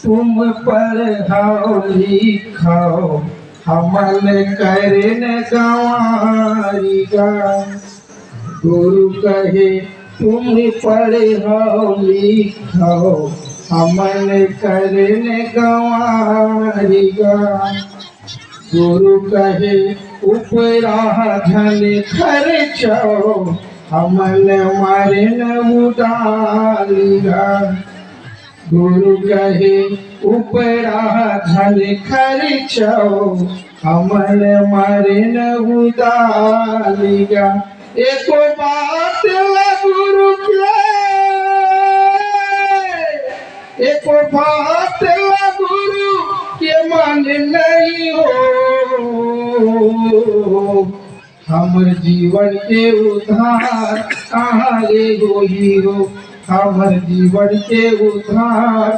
तुम पढ़ाओ लिखाओ हमल करन गंवारिगा। गुरु कहे तुम पढ़ाओ लिखाओ हमल करन गंवारिगा। गुरु कहे उपरा धन खर्चो हमल मारन उडालिगा। गुरु कहे उपरा धन खर्चो हमल मारन उडालिगा। एको बात ला गुरु के, एको बात ला गुरु के मन नहीं हो। हमर जीवन के उद्धार कहाँ ले होई हो। हमर जीवन के उद्धार